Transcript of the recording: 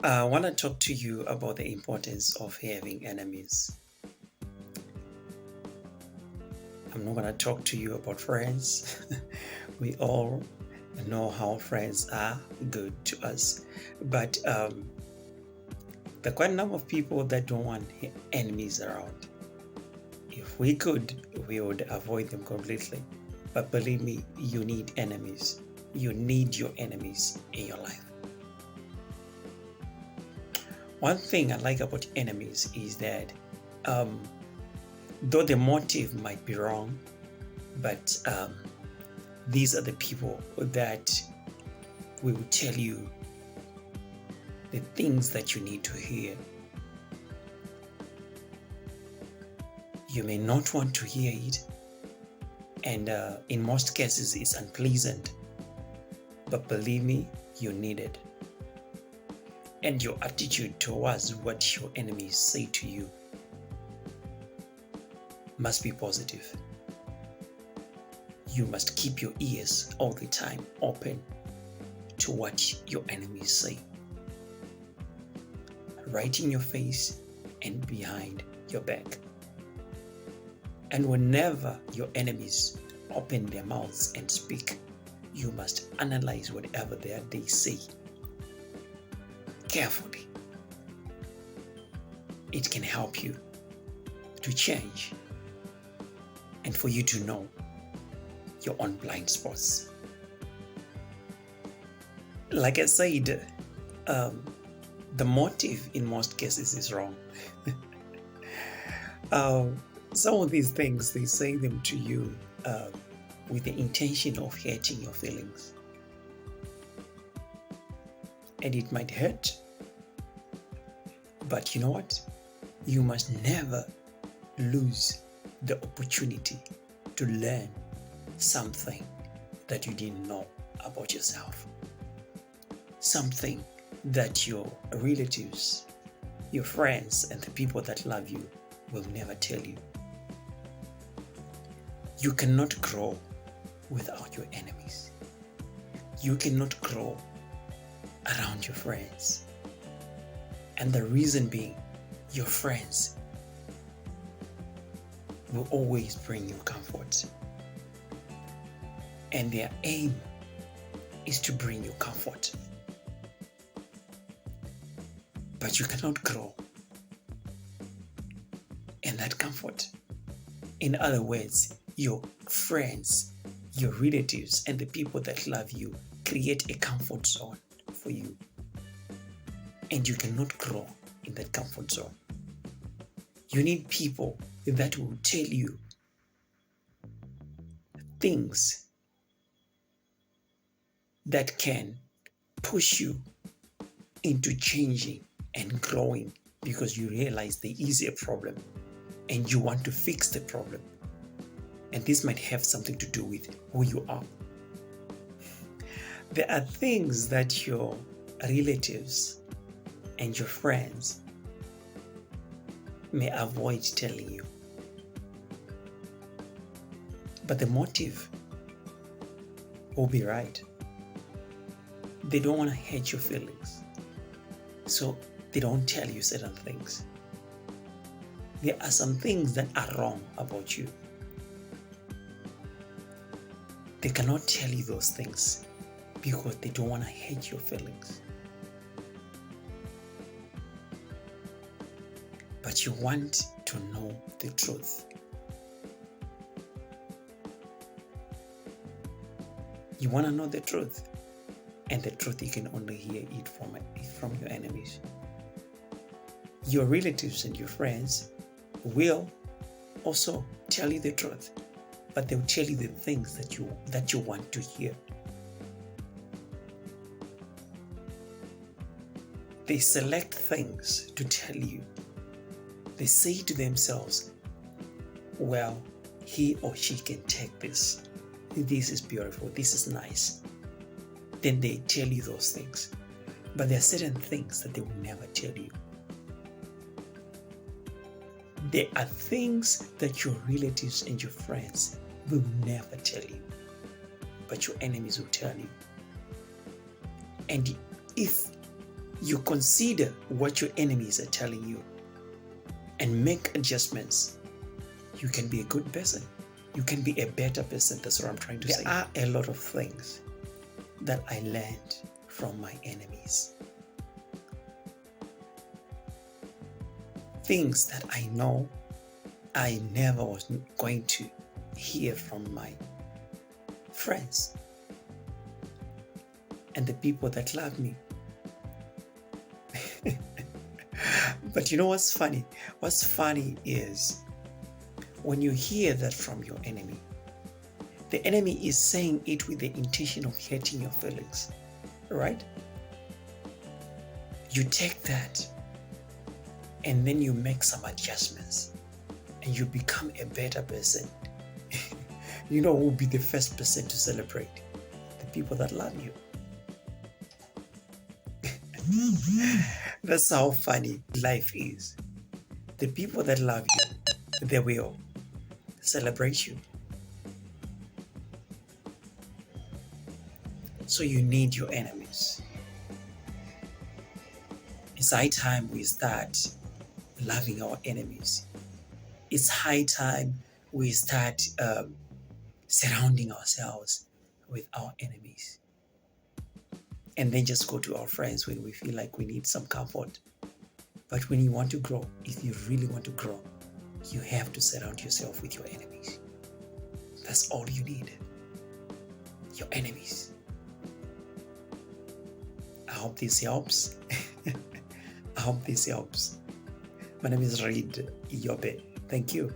I want to talk to you about the importance of having enemies. I'm not going to talk to you about friends. We all know how friends are good to us. But there are quite a number of people that don't want enemies around. If we could, we would avoid them completely. But believe me, you need enemies. You need your enemies in your life. One thing I like about enemies is that um, though the motive might be wrong, but these are the people that will tell you the things that you need to hear. You may not want to hear it, and in most cases, it's unpleasant. But believe me, you need it. And your attitude towards what your enemies say to you must be positive. You must keep your ears all the time open to what your enemies say, right in your face and behind your back. And whenever your enemies open their mouths and speak, you must analyze whatever they say carefully. It can help you to change and for you to know your own blind spots. Like I said, the motive in most cases is wrong. Some of these things, they say them to you with the intention of hurting your feelings. And it might hurt. But you know what? You must never lose the opportunity to learn something that you didn't know about yourself. Something that your relatives, your friends, and the people that love you will never tell you. You cannot grow without your enemies. You cannot grow around your friends. And the reason being, your friends will always bring you comfort. And their aim is to bring you comfort. But you cannot grow in that comfort. In other words, your friends, your relatives, and the people that love you create a comfort zone for you. And you cannot grow in that comfort zone. You need people that will tell you things that can push you into changing and growing because you realize there is a problem and you want to fix the problem. And this might have something to do with who you are. There are things that your relatives and your friends may avoid telling you. But the motive will be right. They don't want to hurt your feelings. So they don't tell you certain things. There are some things that are wrong about you. They cannot tell you those things because they don't want to hurt your feelings. But you want to know the truth. You want to know the truth. And the truth, you can only hear it from your enemies. Your relatives and your friends will also tell you the truth, but they'll tell you the things that you want to hear. They select things to tell you. They say to themselves, well, he or she can take this. This is beautiful. This is nice. Then they tell you those things. But there are certain things that they will never tell you. There are things that your relatives and your friends will never tell you, but your enemies will tell you. And if you consider what your enemies are telling you and make adjustments, you can be a good person. You can be a better person. That's what I'm trying to say. There are a lot of things that I learned from my enemies. Things that I know I never was going to hear from my friends and the people that love me. But you know what's funny? What's funny is when you hear that from your enemy, the enemy is saying it with the intention of hurting your feelings, right? You take that and then you make some adjustments and you become a better person. You know who will be the first person to celebrate? The people that love you. That's how funny life is. The people that love you, they will celebrate you. So you need your enemies. It's high time we start loving our enemies. It's high time we start surrounding ourselves with our enemies. And then just go to our friends when we feel like we need some comfort. But when you want to grow, if you really want to grow, you have to surround yourself with your enemies. That's all you need. Your enemies. I hope this helps. I hope this helps. My name is Reid Yobe. Thank you.